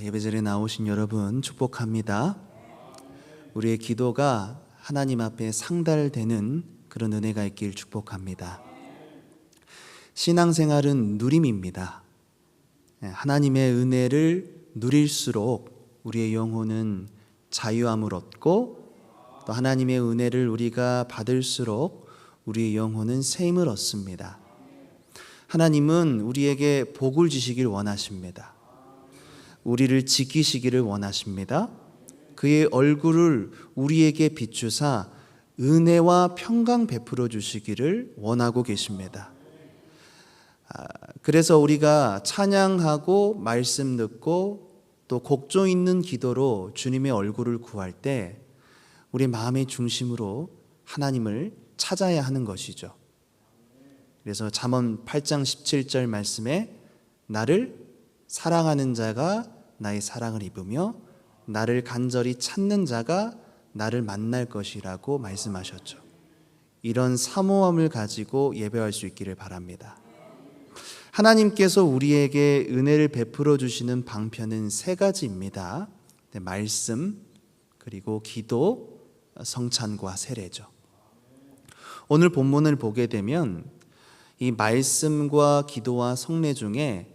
예배자리에 나오신 여러분 축복합니다. 우리의 기도가 하나님 앞에 상달되는 그런 은혜가 있길 축복합니다. 신앙생활은 누림입니다. 하나님의 은혜를 누릴수록 우리의 영혼은 자유함을 얻고, 또 하나님의 은혜를 우리가 받을수록 우리의 영혼은 새 힘을 얻습니다. 하나님은 우리에게 복을 주시길 원하십니다. 우리를 지키시기를 원하십니다. 그의 얼굴을 우리에게 비추사 은혜와 평강 베풀어 주시기를 원하고 계십니다. 그래서 우리가 찬양하고 말씀 듣고 또 곡조 있는 기도로 주님의 얼굴을 구할 때 우리 마음의 중심으로 하나님을 찾아야 하는 것이죠. 그래서 잠언 8장 17절 말씀에 나를 사랑하는 자가 나의 사랑을 입으며 나를 간절히 찾는 자가 나를 만날 것이라고 말씀하셨죠. 이런 사모함을 가지고 예배할 수 있기를 바랍니다. 하나님께서 우리에게 은혜를 베풀어 주시는 방편은 세 가지입니다. 말씀, 그리고 기도, 성찬과 세례죠. 오늘 본문을 보게 되면 이 말씀과 기도와 성례 중에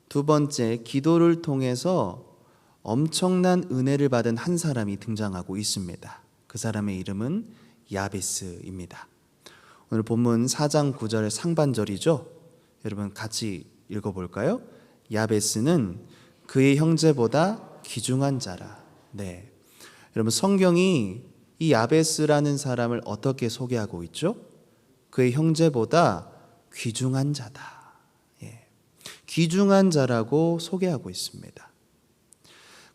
두 번째, 기도를 통해서 엄청난 은혜를 받은 한 사람이 등장하고 있습니다. 그 사람의 이름은 야베스입니다. 오늘 본문 4장 9절 상반절이죠. 여러분 같이 읽어볼까요? 야베스는 그의 형제보다 귀중한 자라. 네, 여러분 성경이 이 야베스라는 사람을 어떻게 소개하고 있죠? 그의 형제보다 귀중한 자다. 귀중한 자라고 소개하고 있습니다.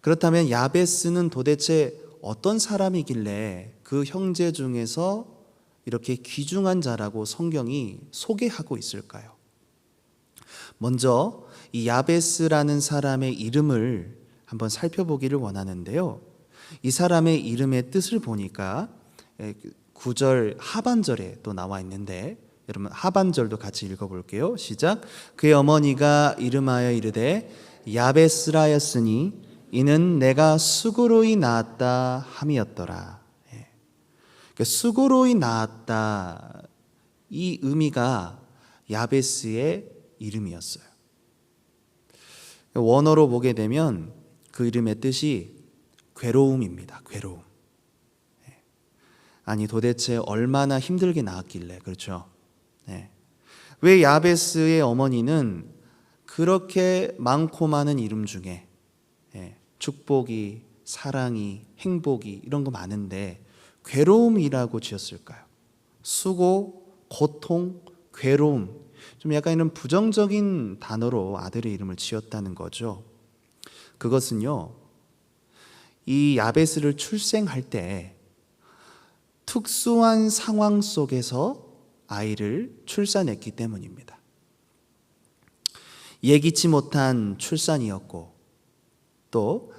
그렇다면 야베스는 도대체 어떤 사람이길래 그 형제 중에서 이렇게 귀중한 자라고 성경이 소개하고 있을까요? 먼저 이 야베스라는 사람의 이름을 한번 살펴보기를 원하는데요. 이 사람의 이름의 뜻을 보니까 9절 하반절에 또 나와 있는데, 여러분 하반절도 같이 읽어볼게요. 시작. 그의 어머니가 이름하여 이르되 야베스라였으니 이는 내가 수고로이 낳았다 함이었더라. 수고로이 낳았다, 이 의미가 야베스의 이름이었어요. 원어로 보게 되면 그 이름의 뜻이 괴로움입니다. 괴로움. 아니 도대체 얼마나 힘들게 낳았길래, 그렇죠? 왜 야베스의 어머니는 그렇게 많고 많은 이름 중에 축복이, 사랑이, 행복이 이런 거 많은데 괴로움이라고 지었을까요? 수고, 고통, 괴로움, 좀 약간 이런 부정적인 단어로 아들의 이름을 지었다는 거죠. 그것은요, 이 야베스를 출생할 때 특수한 상황 속에서 아이를 출산했기 때문입니다. 예기치 못한 출산이었고, 또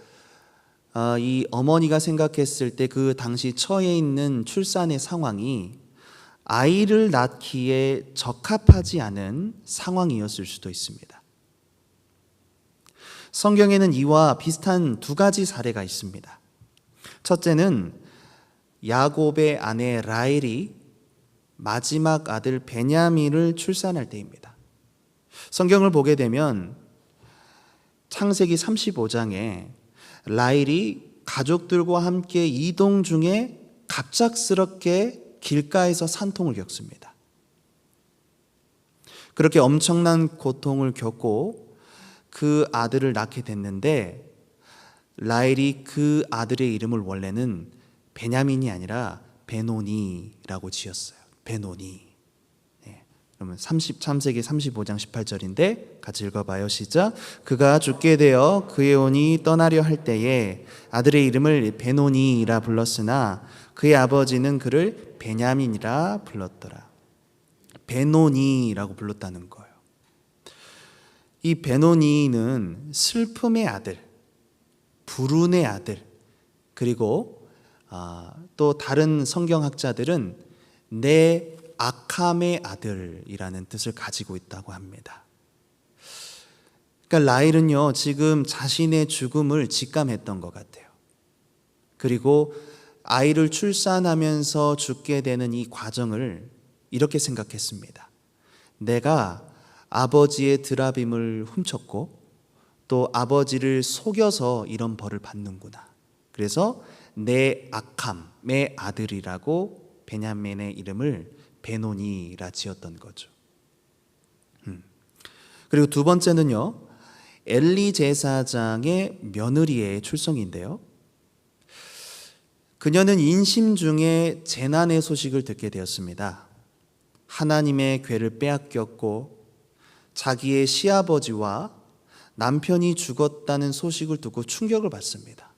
이 어머니가 생각했을 때 그 당시 처해 있는 출산의 상황이 아이를 낳기에 적합하지 않은 상황이었을 수도 있습니다. 성경에는 이와 비슷한 두 가지 사례가 있습니다. 첫째는 야곱의 아내 라헬이 마지막 아들 베냐민을 출산할 때입니다. 성경을 보게 되면 창세기 35장에 라헬이 가족들과 함께 이동 중에 갑작스럽게 길가에서 산통을 겪습니다. 그렇게 엄청난 고통을 겪고 그 아들을 낳게 됐는데, 라헬이 그 아들의 이름을 원래는 베냐민이 아니라 베노니라고 지었어요. 베노니. 그러면 창세기 35장 18절인데 같이 읽어봐요. 시작. 그가 죽게 되어 그의 혼이 떠나려 할 때에 아들의 이름을 베노니라 불렀으나 그의 아버지는 그를 베냐민이라 불렀더라. 베노니라고 불렀다는 거예요. 이 베노니는 슬픔의 아들, 불운의 아들, 그리고 또 다른 성경학자들은 내 악함의 아들이라는 뜻을 가지고 있다고 합니다. 그러니까 라헬은요, 지금 자신의 죽음을 직감했던 것 같아요. 그리고 아이를 출산하면서 죽게 되는 이 과정을 이렇게 생각했습니다. 내가 아버지의 드라빔을 훔쳤고 또 아버지를 속여서 이런 벌을 받는구나. 그래서 내 악함의 아들이라고 베냐민의 이름을 베노니라 지었던 거죠. 그리고 두 번째는요, 엘리 제사장의 며느리의 출생인데요. 그녀는 인심 중에 재난의 소식을 듣게 되었습니다. 하나님의 궤를 빼앗겼고 자기의 시아버지와 남편이 죽었다는 소식을 듣고 충격을 받습니다.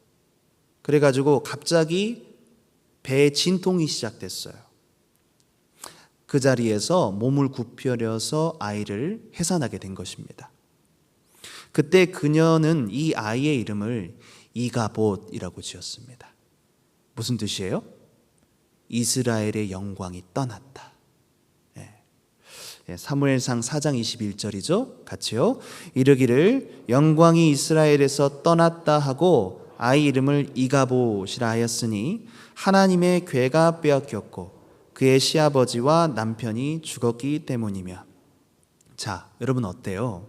그래가지고 갑자기 배에 진통이 시작됐어요. 그 자리에서 몸을 굽혀려서 아이를 해산하게 된 것입니다. 그때 그녀는 이 아이의 이름을 이가봇이라고 지었습니다. 무슨 뜻이에요? 이스라엘의 영광이 떠났다. 사무엘상 4장 21절이죠. 같이요. 이르기를 영광이 이스라엘에서 떠났다 하고 아이 이름을 이가봇이라 하였으니 하나님의 궤가 빼앗겼고 그의 시아버지와 남편이 죽었기 때문이며. 자, 여러분 어때요?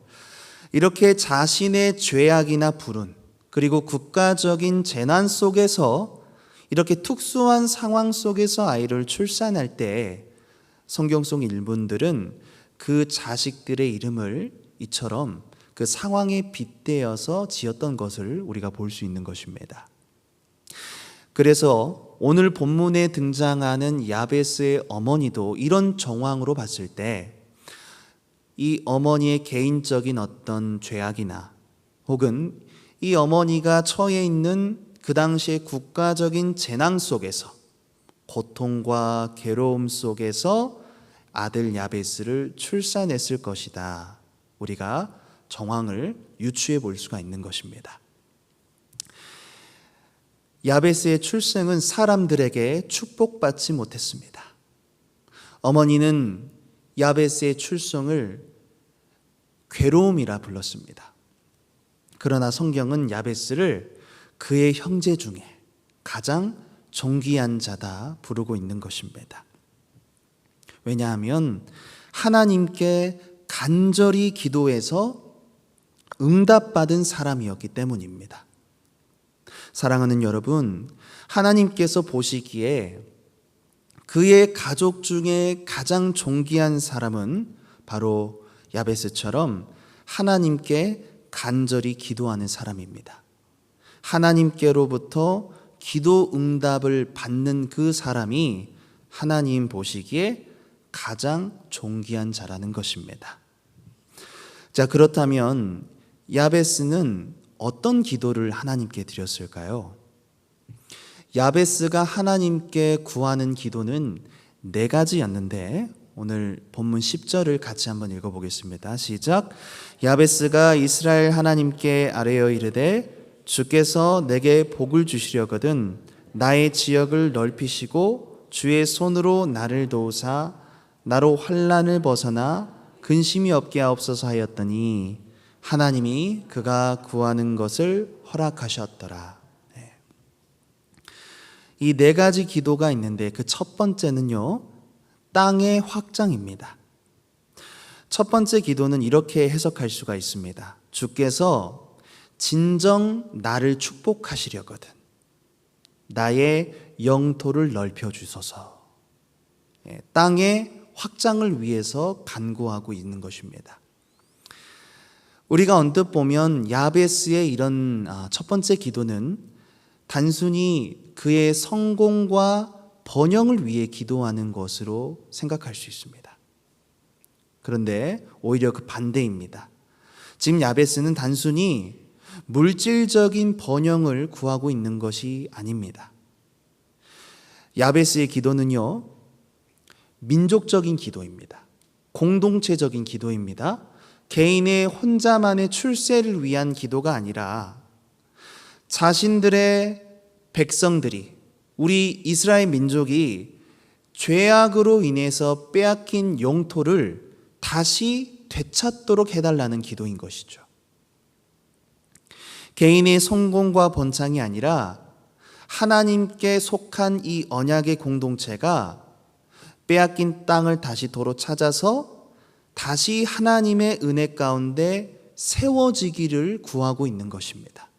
이렇게 자신의 죄악이나 불운 그리고 국가적인 재난 속에서 이렇게 특수한 상황 속에서 아이를 출산할 때 성경 속 일본들은 그 자식들의 이름을 이처럼 그 상황에 빗대어서 지었던 것을 우리가 볼 수 있는 것입니다. 그래서 오늘 본문에 등장하는 야베스의 어머니도 이런 정황으로 봤을 때 이 어머니의 개인적인 어떤 죄악이나 혹은 이 어머니가 처해 있는 그 당시의 국가적인 재난 속에서 고통과 괴로움 속에서 아들 야베스를 출산했을 것이다. 우리가 정황을 유추해 볼 수가 있는 것입니다. 야베스의 출생은 사람들에게 축복받지 못했습니다. 어머니는 야베스의 출생을 괴로움이라 불렀습니다. 그러나 성경은 야베스를 그의 형제 중에 가장 존귀한 자다 부르고 있는 것입니다. 왜냐하면 하나님께 간절히 기도해서 응답받은 사람이었기 때문입니다. 사랑하는 여러분, 하나님께서 보시기에 그의 가족 중에 가장 존귀한 사람은 바로 야베스처럼 하나님께 간절히 기도하는 사람입니다. 하나님께로부터 기도 응답을 받는 그 사람이 하나님 보시기에 가장 존귀한 자라는 것입니다. 자, 그렇다면 야베스는 어떤 기도를 하나님께 드렸을까요? 야베스가 하나님께 구하는 기도는 4가지였는데 오늘 본문 10절을 같이 한번 읽어보겠습니다. 시작. 야베스가 이스라엘 하나님께 아뢰어 이르되 주께서 내게 복을 주시려거든 나의 지역을 넓히시고 주의 손으로 나를 도우사 나로 환난을 벗어나 근심이 없게 하옵소서 하였더니 하나님이 그가 구하는 것을 허락하셨더라. 이 4가지 기도가 있는데 그 첫 번째는요, 땅의 확장입니다. 첫 번째 기도는 이렇게 해석할 수가 있습니다. 주께서 진정 나를 축복하시려거든 나의 영토를 넓혀주소서. 땅의 확장을 위해서 간구하고 있는 것입니다. 우리가 언뜻 보면 야베스의 이런 첫 번째 기도는 단순히 그의 성공과 번영을 위해 기도하는 것으로 생각할 수 있습니다. 그런데 오히려 그 반대입니다. 지금 야베스는 단순히 물질적인 번영을 구하고 있는 것이 아닙니다. 야베스의 기도는요, 민족적인 기도입니다. 공동체적인 기도입니다. 개인의 혼자만의 출세를 위한 기도가 아니라 자신들의 백성들이, 우리 이스라엘 민족이 죄악으로 인해서 빼앗긴 영토를 다시 되찾도록 해달라는 기도인 것이죠. 개인의 성공과 번창이 아니라 하나님께 속한 이 언약의 공동체가 빼앗긴 땅을 다시 도로 찾아서 다시 하나님의 은혜 가운데 세워지기를 구하고 있는 것입니다.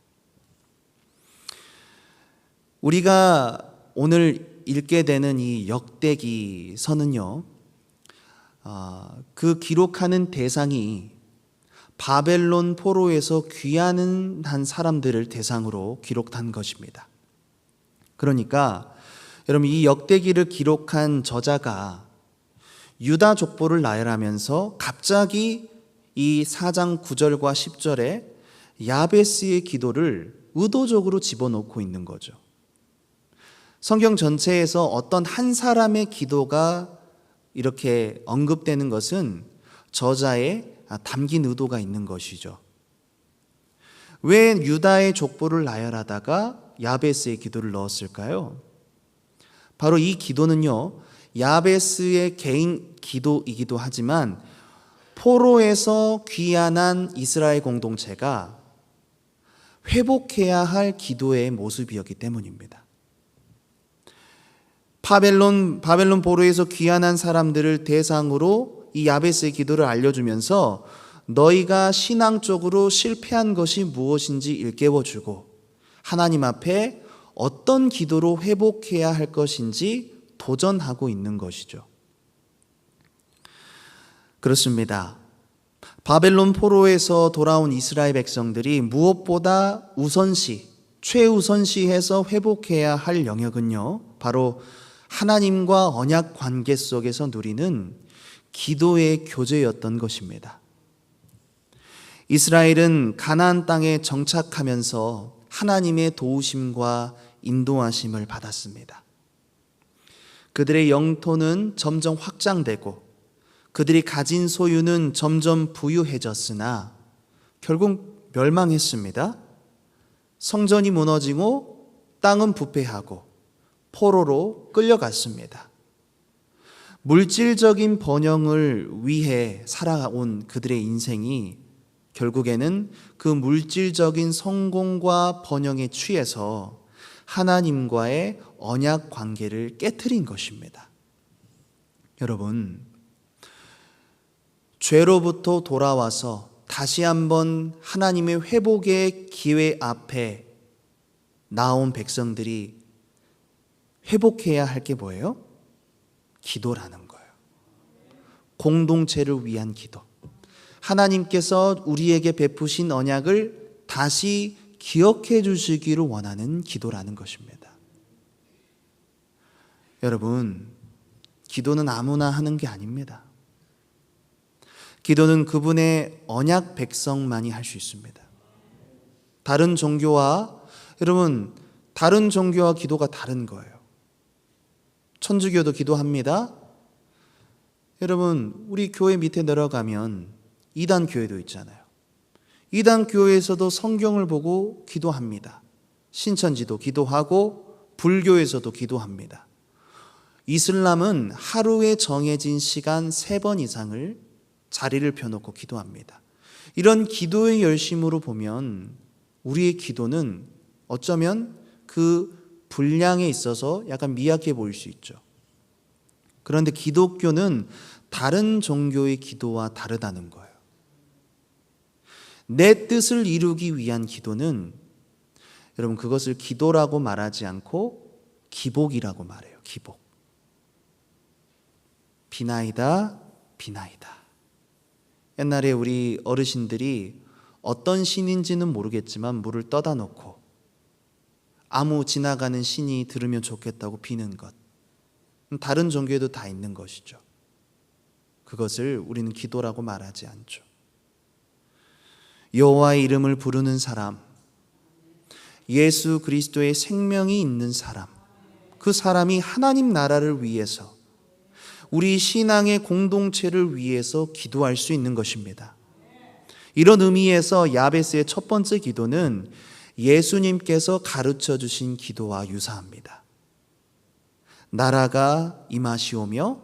우리가 오늘 읽게 되는 이 역대기서는요, 그 기록하는 대상이 바벨론 포로에서 귀환한 사람들을 대상으로 기록한 것입니다. 그러니까 여러분, 이 역대기를 기록한 저자가 유다 족보를 나열하면서 갑자기 이 4장 9절과 10절에 야베스의 기도를 의도적으로 집어넣고 있는 거죠. 성경 전체에서 어떤 한 사람의 기도가 이렇게 언급되는 것은 저자의 담긴 의도가 있는 것이죠. 왜 유다의 족보를 나열하다가 야베스의 기도를 넣었을까요? 바로 이 기도는요, 야베스의 개인 기도이기도 하지만 포로에서 귀환한 이스라엘 공동체가 회복해야 할 기도의 모습이었기 때문입니다. 바벨론 포로에서 귀환한 사람들을 대상으로 이 야베스의 기도를 알려주면서 너희가 신앙적으로 실패한 것이 무엇인지 일깨워주고 하나님 앞에 어떤 기도로 회복해야 할 것인지 도전하고 있는 것이죠. 그렇습니다. 바벨론 포로에서 돌아온 이스라엘 백성들이 무엇보다 최우선시해서 회복해야 할 영역은요, 바로 하나님과 언약 관계 속에서 누리는 기도의 교제였던 것입니다. 이스라엘은 가나안 땅에 정착하면서 하나님의 도우심과 인도하심을 받았습니다. 그들의 영토는 점점 확장되고 그들이 가진 소유는 점점 부유해졌으나 결국 멸망했습니다. 성전이 무너지고 땅은 부패하고 포로로 끌려갔습니다. 물질적인 번영을 위해 살아온 그들의 인생이 결국에는 그 물질적인 성공과 번영에 취해서 하나님과의 언약 관계를 깨트린 것입니다. 여러분, 죄로부터 돌아와서 다시 한번 하나님의 회복의 기회 앞에 나온 백성들이 회복해야 할 게 뭐예요? 기도라는 거예요. 공동체를 위한 기도. 하나님께서 우리에게 베푸신 언약을 다시 기억해 주시기를 원하는 기도라는 것입니다. 여러분, 기도는 아무나 하는 게 아닙니다. 기도는 그분의 언약 백성만이 할 수 있습니다. 다른 종교와 기도가 다른 거예요. 천주교도 기도합니다. 여러분, 우리 교회 밑에 내려가면 이단 교회도 있잖아요. 이단 교회에서도 성경을 보고 기도합니다. 신천지도 기도하고 불교에서도 기도합니다. 이슬람은 하루에 정해진 시간 3번 이상을 자리를 펴놓고 기도합니다. 이런 기도의 열심으로 보면 우리의 기도는 어쩌면 그 분량에 있어서 약간 미약해 보일 수 있죠. 그런데 기독교는 다른 종교의 기도와 다르다는 거예요. 내 뜻을 이루기 위한 기도는 여러분, 그것을 기도라고 말하지 않고 기복이라고 말해요. 기복. 비나이다, 비나이다. 옛날에 우리 어르신들이 어떤 신인지는 모르겠지만 물을 떠다 놓고 아무 지나가는 신이 들으면 좋겠다고 비는 것. 다른 종교에도 다 있는 것이죠. 그것을 우리는 기도라고 말하지 않죠. 여호와의 이름을 부르는 사람, 예수 그리스도의 생명이 있는 사람, 그 사람이 하나님 나라를 위해서, 우리 신앙의 공동체를 위해서 기도할 수 있는 것입니다. 이런 의미에서 야베스의 첫 번째 기도는 예수님께서 가르쳐 주신 기도와 유사합니다. 나라가 임하시오며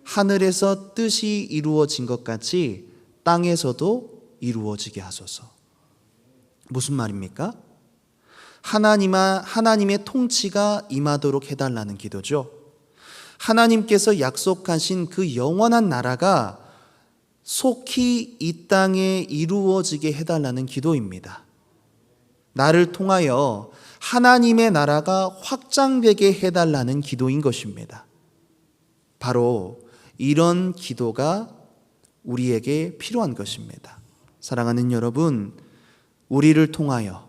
하늘에서 뜻이 이루어진 것 같이 땅에서도 이루어지게 하소서. 무슨 말입니까? 하나님의 통치가 임하도록 해달라는 기도죠. 하나님께서 약속하신 그 영원한 나라가 속히 이 땅에 이루어지게 해달라는 기도입니다. 나를 통하여 하나님의 나라가 확장되게 해달라는 기도인 것입니다. 바로 이런 기도가 우리에게 필요한 것입니다. 사랑하는 여러분, 우리를 통하여,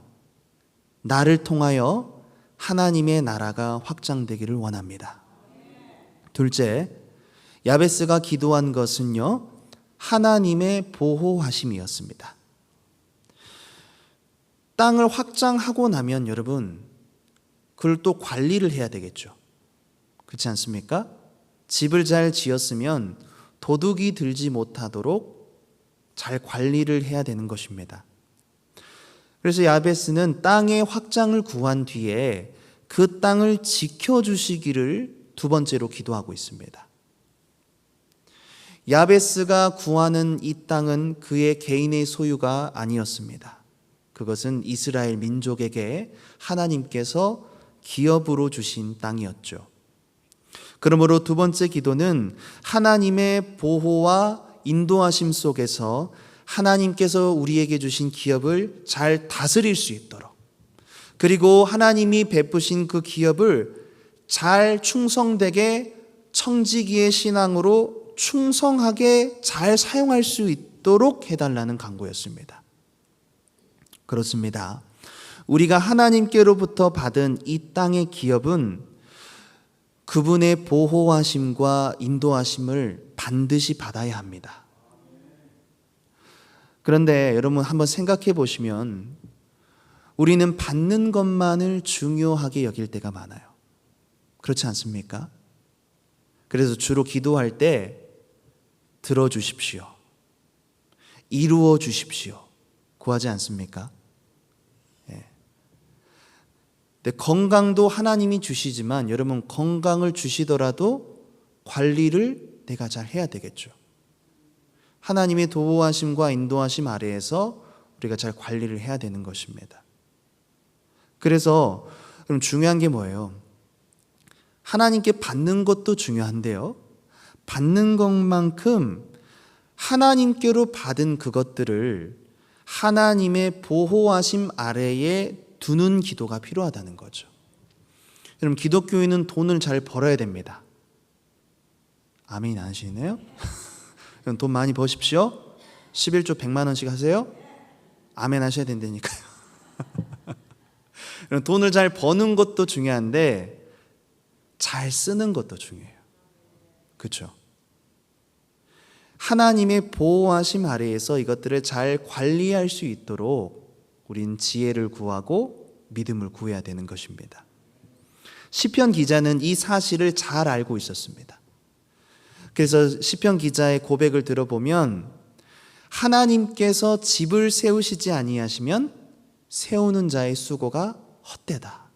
나를 통하여 하나님의 나라가 확장되기를 원합니다. 둘째, 야베스가 기도한 것은요, 하나님의 보호하심이었습니다. 땅을 확장하고 나면 여러분, 그걸 또 관리를 해야 되겠죠. 그렇지 않습니까? 집을 잘 지었으면 도둑이 들지 못하도록 잘 관리를 해야 되는 것입니다. 그래서 야베스는 땅의 확장을 구한 뒤에 그 땅을 지켜주시기를 두 번째로 기도하고 있습니다. 야베스가 구하는 이 땅은 그의 개인의 소유가 아니었습니다. 그것은 이스라엘 민족에게 하나님께서 기업으로 주신 땅이었죠. 그러므로 두 번째 기도는 하나님의 보호와 인도하심 속에서 하나님께서 우리에게 주신 기업을 잘 다스릴 수 있도록, 그리고 하나님이 베푸신 그 기업을 잘 충성되게 청지기의 신앙으로 충성하게 잘 사용할 수 있도록 해달라는 간구였습니다. 그렇습니다. 우리가 하나님께로부터 받은 이 땅의 기업은 그분의 보호하심과 인도하심을 반드시 받아야 합니다. 그런데 여러분 한번 생각해 보시면 우리는 받는 것만을 중요하게 여길 때가 많아요. 그렇지 않습니까? 그래서 주로 기도할 때 들어주십시오, 이루어 주십시오 구하지 않습니까? 건강도 하나님이 주시지만 여러분, 건강을 주시더라도 관리를 내가 잘 해야 되겠죠. 하나님의 도우하심과 인도하심 아래에서 우리가 잘 관리를 해야 되는 것입니다. 그래서 그럼 중요한 게 뭐예요? 하나님께 받는 것도 중요한데요, 받는 것만큼 하나님께로 받은 그것들을 하나님의 보호하심 아래에 두는 기도가 필요하다는 거죠. 여러분, 기독교인은 돈을 잘 벌어야 됩니다. 아멘 안 하시네요? 돈 많이 버십시오. 11조 100만 원씩 하세요. 아멘 하셔야 된다니까요. 돈을 잘 버는 것도 중요한데 잘 쓰는 것도 중요해요. 그렇죠? 하나님의 보호하심 아래에서 이것들을 잘 관리할 수 있도록 우린 지혜를 구하고 믿음을 구해야 되는 것입니다. 시편 기자는 이 사실을 잘 알고 있었습니다. 그래서 시편 기자의 고백을 들어보면 하나님께서 집을 세우시지 아니하시면 세우는 자의 수고가 헛되다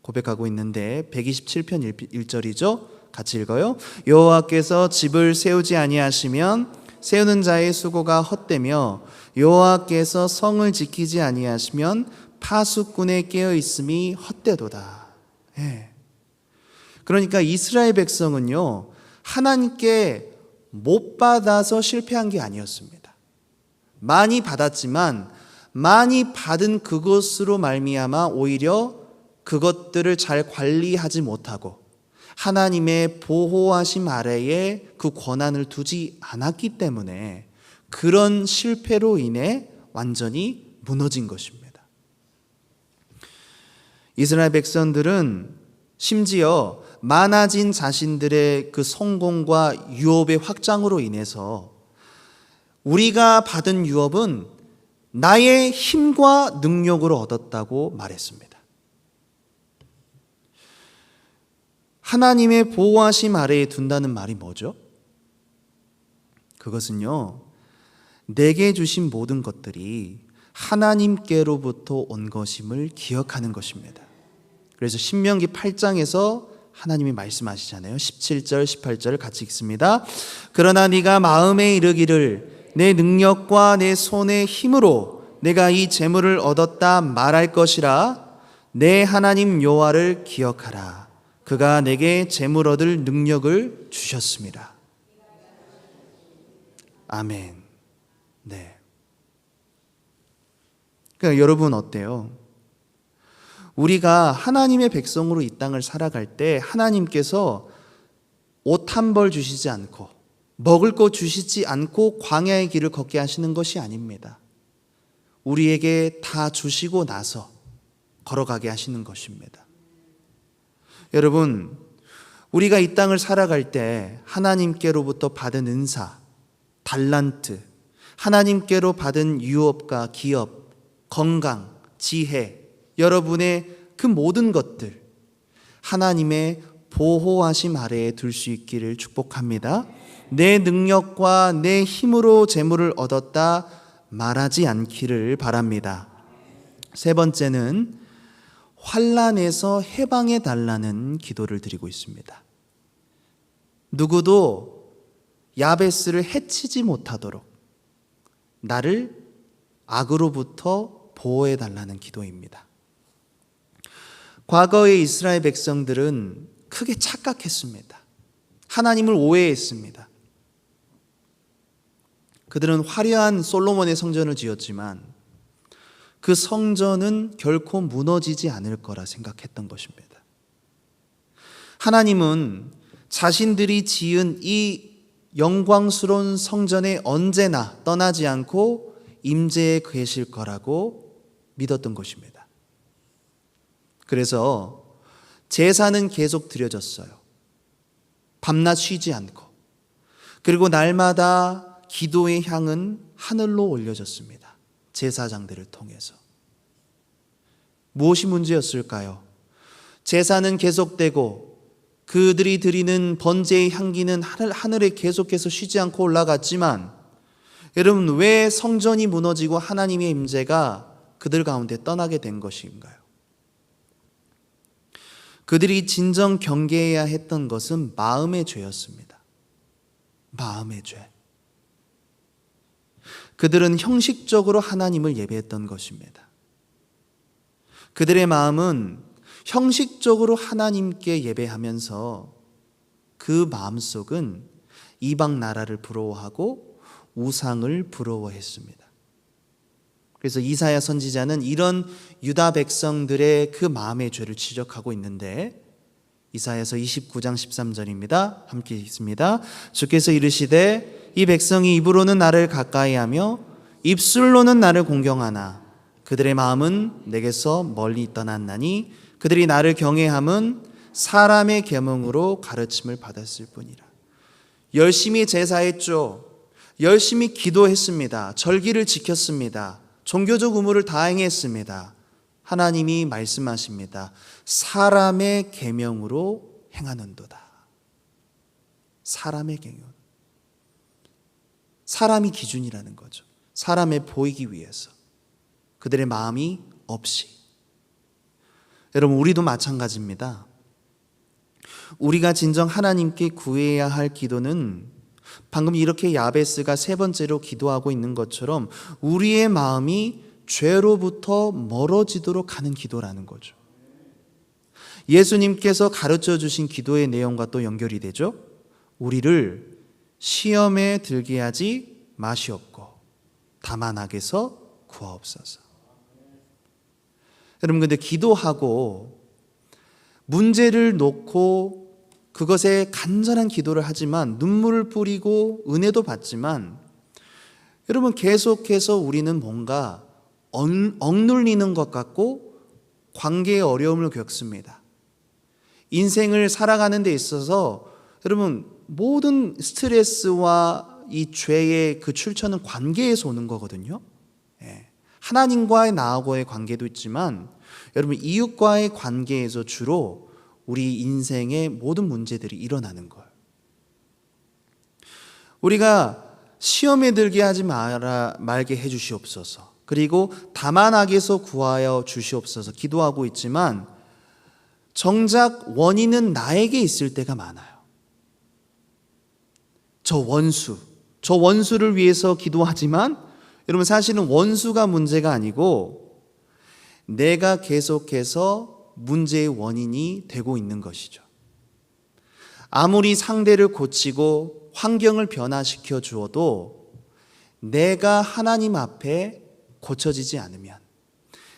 고백하고 있는데 127편 1절이죠. 같이 읽어요. 여호와께서 집을 세우지 아니하시면 세우는 자의 수고가 헛되며 여호와께서 성을 지키지 아니하시면 파수꾼의 깨어 있음이 헛되도다. 그러니까 이스라엘 백성은요, 하나님께 못 받아서 실패한 게 아니었습니다. 많이 받았지만 많이 받은 그것으로 말미암아 오히려 그것들을 잘 관리하지 못하고 하나님의 보호하심 아래에 그 권한을 두지 않았기 때문에 그런 실패로 인해 완전히 무너진 것입니다. 이스라엘 백성들은 심지어 많아진 자신들의 그 성공과 유업의 확장으로 인해서 우리가 받은 유업은 나의 힘과 능력으로 얻었다고 말했습니다. 하나님의 보호하심 아래에 둔다는 말이 뭐죠? 그것은요, 내게 주신 모든 것들이 하나님께로부터 온 것임을 기억하는 것입니다. 그래서 신명기 8장에서 하나님이 말씀하시잖아요. 17절 18절을 같이 읽습니다. 그러나 네가 마음에 이르기를 내 능력과 내 손의 힘으로 내가 이 재물을 얻었다 말할 것이라. 내 하나님 여호와를 기억하라. 그가 내게 재물 얻을 능력을 주셨습니다. 아멘. 네. 그러니까 여러분 어때요? 우리가 하나님의 백성으로 이 땅을 살아갈 때 하나님께서 옷 한 벌 주시지 않고 먹을 것 주시지 않고 광야의 길을 걷게 하시는 것이 아닙니다. 우리에게 다 주시고 나서 걸어가게 하시는 것입니다. 여러분, 우리가 이 땅을 살아갈 때 하나님께로부터 받은 은사, 달란트, 하나님께로 받은 유업과 기업, 건강, 지혜, 여러분의 그 모든 것들 하나님의 보호하심 아래에 둘 수 있기를 축복합니다. 내 능력과 내 힘으로 재물을 얻었다 말하지 않기를 바랍니다. 세 번째는 환난에서 해방해 달라는 기도를 드리고 있습니다. 누구도 야베스를 해치지 못하도록 나를 악으로부터 보호해 달라는 기도입니다. 과거의 이스라엘 백성들은 크게 착각했습니다. 하나님을 오해했습니다. 그들은 화려한 솔로몬의 성전을 지었지만 그 성전은 결코 무너지지 않을 거라 생각했던 것입니다. 하나님은 자신들이 지은 이 영광스러운 성전에 언제나 떠나지 않고 임재해 계실 거라고 믿었던 것입니다. 그래서 제사는 계속 드려졌어요. 밤낮 쉬지 않고. 그리고 날마다 기도의 향은 하늘로 올려졌습니다. 제사장들을 통해서. 무엇이 문제였을까요? 제사는 계속되고 그들이 드리는 번제의 향기는 하늘에 계속해서 쉬지 않고 올라갔지만 여러분, 왜 성전이 무너지고 하나님의 임재가 그들 가운데 떠나게 된 것인가요? 그들이 진정 경계해야 했던 것은 마음의 죄였습니다. 마음의 죄. 그들은 형식적으로 하나님을 예배했던 것입니다. 그들의 마음은 형식적으로 하나님께 예배하면서 그 마음속은 이방 나라를 부러워하고 우상을 부러워했습니다. 그래서 이사야 선지자는 이런 유다 백성들의 그 마음의 죄를 지적하고 있는데 이사야서 29장 13절입니다. 함께 읽습니다. 주께서 이르시되 이 백성이 입으로는 나를 가까이하며 입술로는 나를 공경하나 그들의 마음은 내게서 멀리 떠났나니 그들이 나를 경외함은 사람의 계명으로 가르침을 받았을 뿐이라. 열심히 제사했죠. 열심히 기도했습니다. 절기를 지켰습니다. 종교적 의무를 다 행했습니다. 하나님이 말씀하십니다. 사람의 계명으로 행하는도다. 사람의 계명. 사람이 기준이라는 거죠. 사람에 보이기 위해서. 그들의 마음이 없이. 여러분, 우리도 마찬가지입니다. 우리가 진정 하나님께 구해야 할 기도는 방금 이렇게 야베스가 세 번째로 기도하고 있는 것처럼 우리의 마음이 죄로부터 멀어지도록 하는 기도라는 거죠. 예수님께서 가르쳐 주신 기도의 내용과 또 연결이 되죠. 우리를 시험에 들게 하지 마시옵고 다만 악에서 구하옵소서. 여러분, 근데 기도하고 문제를 놓고 그것에 간절한 기도를 하지만 눈물을 뿌리고 은혜도 받지만 여러분, 계속해서 우리는 뭔가 억눌리는 것 같고 관계의 어려움을 겪습니다. 인생을 살아가는 데 있어서 여러분, 모든 스트레스와 이 죄의 그 출처는 관계에서 오는 거거든요. 하나님과의 나하고의 관계도 있지만 여러분, 이웃과의 관계에서 주로 우리 인생의 모든 문제들이 일어나는 거예요. 우리가 시험에 들게 하지 말게 해 주시옵소서. 그리고 다만 악에서 구하여 주시옵소서 기도하고 있지만 정작 원인은 나에게 있을 때가 많아요. 저 원수를 위해서 기도하지만 여러분, 사실은 원수가 문제가 아니고 내가 계속해서 문제의 원인이 되고 있는 것이죠. 아무리 상대를 고치고 환경을 변화시켜 주어도 내가 하나님 앞에 고쳐지지 않으면,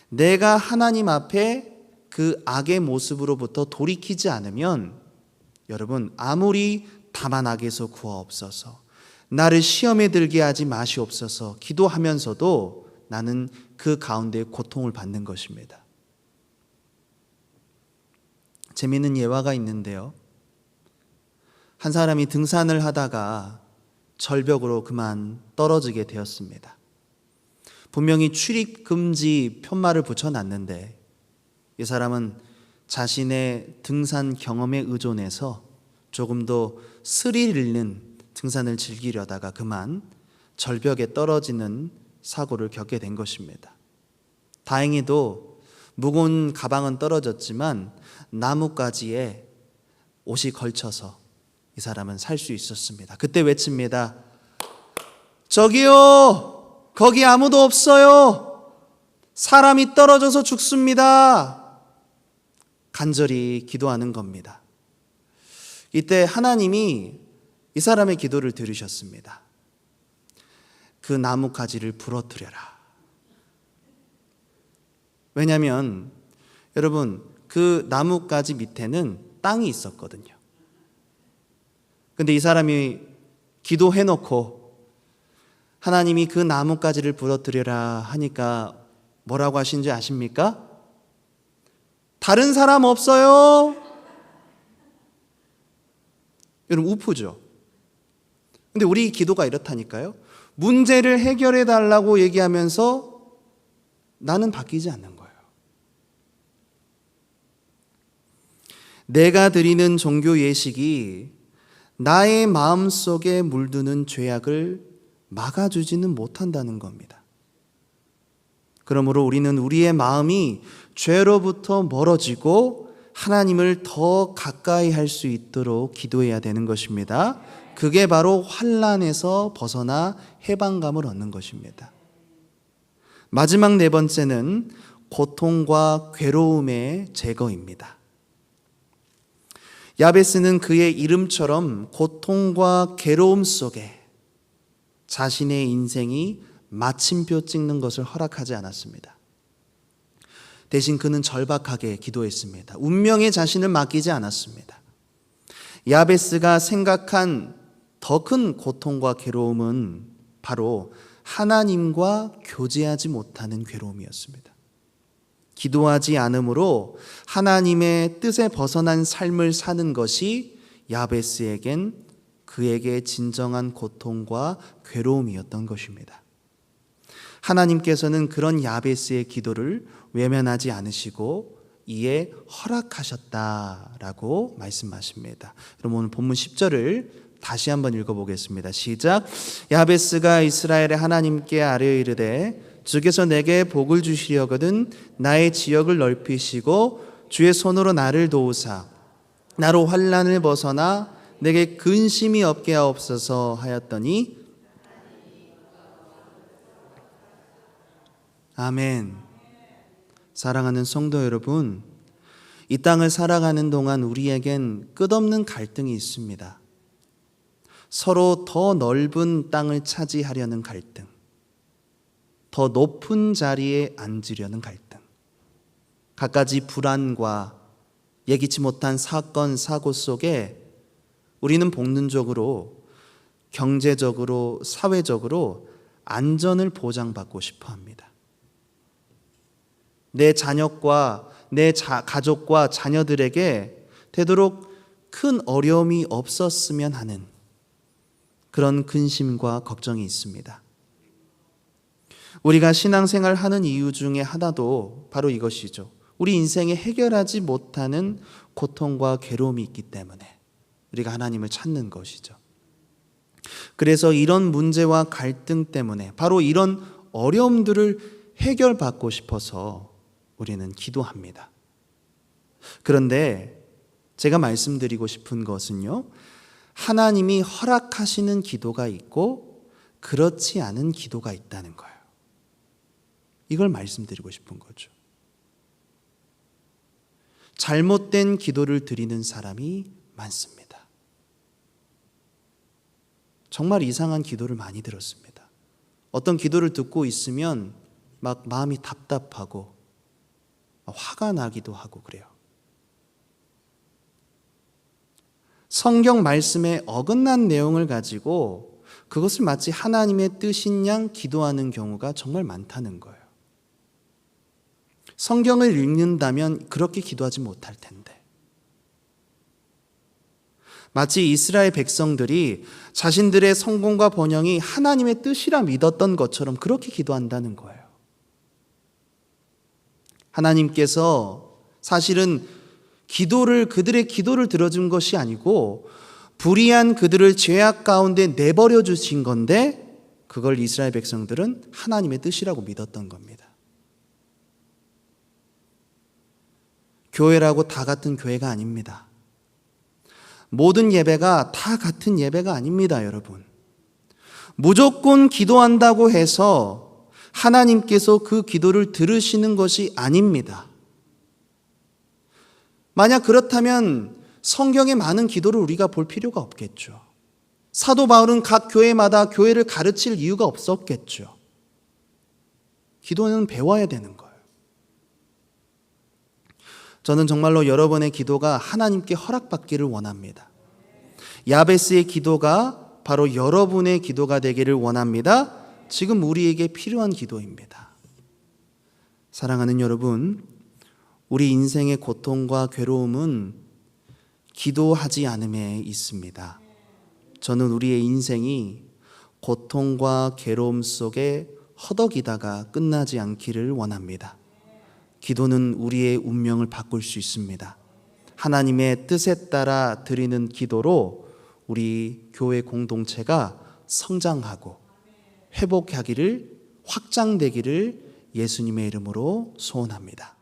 내가 하나님 앞에 그 악의 모습으로부터 돌이키지 않으면, 여러분, 아무리 다만 악에서 구하옵소서, 나를 시험에 들게 하지 마시옵소서 기도하면서도 나는 그 가운데 고통을 받는 것입니다. 재미있는 예화가 있는데요, 한 사람이 등산을 하다가 절벽으로 그만 떨어지게 되었습니다. 분명히 출입 금지 편말을 붙여놨는데 이 사람은 자신의 등산 경험에 의존해서 조금 더 스릴 있는 등산을 즐기려다가 그만 절벽에 떨어지는 사고를 겪게 된 것입니다. 다행히도 무거운 가방은 떨어졌지만 나뭇가지에 옷이 걸쳐서 이 사람은 살 수 있었습니다. 그때 외칩니다. 저기요, 거기 아무도 없어요. 사람이 떨어져서 죽습니다. 간절히 기도하는 겁니다. 이때 하나님이 이 사람의 기도를 들으셨습니다. 그 나뭇가지를 부러뜨려라. 왜냐하면 여러분, 그 나뭇가지 밑에는 땅이 있었거든요. 근데 이 사람이 기도해놓고 하나님이 그 나뭇가지를 부러뜨려라 하니까 뭐라고 하신지 아십니까? 다른 사람 없어요? 여러분, 우프죠? 근데 우리 기도가 이렇다니까요. 문제를 해결해 달라고 얘기하면서 나는 바뀌지 않는 거예요. 내가 드리는 종교 예식이 나의 마음속에 물드는 죄악을 막아주지는 못한다는 겁니다. 그러므로 우리는 우리의 마음이 죄로부터 멀어지고 하나님을 더 가까이 할 수 있도록 기도해야 되는 것입니다. 그게 바로 환난에서 벗어나 해방감을 얻는 것입니다. 마지막 네 번째는 고통과 괴로움의 제거입니다. 야베스는 그의 이름처럼 고통과 괴로움 속에 자신의 인생이 마침표 찍는 것을 허락하지 않았습니다. 대신 그는 절박하게 기도했습니다. 운명에 자신을 맡기지 않았습니다. 야베스가 생각한 더 큰 고통과 괴로움은 바로 하나님과 교제하지 못하는 괴로움이었습니다. 기도하지 않으므로 하나님의 뜻에 벗어난 삶을 사는 것이 야베스에겐 그에게 진정한 고통과 괴로움이었던 것입니다. 하나님께서는 그런 야베스의 기도를 외면하지 않으시고 이에 허락하셨다라고 말씀하십니다. 그럼 오늘 본문 10절을 다시 한번 읽어보겠습니다. 시작. 야베스가 이스라엘의 하나님께 아뢰어 이르되 주께서 내게 복을 주시려거든 나의 지역을 넓히시고 주의 손으로 나를 도우사 나로 환난을 벗어나 내게 근심이 없게 하옵소서 하였더니 아멘. 사랑하는 성도 여러분, 이 땅을 살아가는 동안 우리에겐 끝없는 갈등이 있습니다. 서로 더 넓은 땅을 차지하려는 갈등, 더 높은 자리에 앉으려는 갈등, 갖가지 불안과 예기치 못한 사건, 사고 속에 우리는 본능적으로 경제적으로, 사회적으로 안전을 보장받고 싶어 합니다. 내 자녀과 내 가족과 자녀들에게 되도록 큰 어려움이 없었으면 하는 그런 근심과 걱정이 있습니다. 우리가 신앙생활 하는 이유 중에 하나도 바로 이것이죠. 우리 인생에 해결하지 못하는 고통과 괴로움이 있기 때문에 우리가 하나님을 찾는 것이죠. 그래서 이런 문제와 갈등 때문에 바로 이런 어려움들을 해결받고 싶어서 우리는 기도합니다. 그런데 제가 말씀드리고 싶은 것은요, 하나님이 허락하시는 기도가 있고 그렇지 않은 기도가 있다는 거예요. 이걸 말씀드리고 싶은 거죠. 잘못된 기도를 드리는 사람이 많습니다. 정말 이상한 기도를 많이 들었습니다. 어떤 기도를 듣고 있으면 막 마음이 답답하고 화가 나기도 하고 그래요. 성경 말씀에 어긋난 내용을 가지고 그것을 마치 하나님의 뜻인 양 기도하는 경우가 정말 많다는 거예요. 성경을 읽는다면 그렇게 기도하지 못할 텐데. 마치 이스라엘 백성들이 자신들의 성공과 번영이 하나님의 뜻이라 믿었던 것처럼 그렇게 기도한다는 거예요. 하나님께서 사실은 그들의 기도를 들어준 것이 아니고 불의한 그들을 죄악 가운데 내버려 주신 건데 그걸 이스라엘 백성들은 하나님의 뜻이라고 믿었던 겁니다. 교회라고 다 같은 교회가 아닙니다. 모든 예배가 다 같은 예배가 아닙니다, 여러분. 무조건 기도한다고 해서 하나님께서 그 기도를 들으시는 것이 아닙니다. 만약 그렇다면 성경의 많은 기도를 우리가 볼 필요가 없겠죠. 사도 바울은 각 교회마다 교회를 가르칠 이유가 없었겠죠. 기도는 배워야 되는 거예요. 저는 정말로 여러분의 기도가 하나님께 허락받기를 원합니다. 야베스의 기도가 바로 여러분의 기도가 되기를 원합니다. 지금 우리에게 필요한 기도입니다. 사랑하는 여러분, 우리 인생의 고통과 괴로움은 기도하지 않음에 있습니다. 저는 우리의 인생이 고통과 괴로움 속에 허덕이다가 끝나지 않기를 원합니다. 기도는 우리의 운명을 바꿀 수 있습니다. 하나님의 뜻에 따라 드리는 기도로 우리 교회 공동체가 성장하고 회복하기를, 확장되기를 예수님의 이름으로 소원합니다.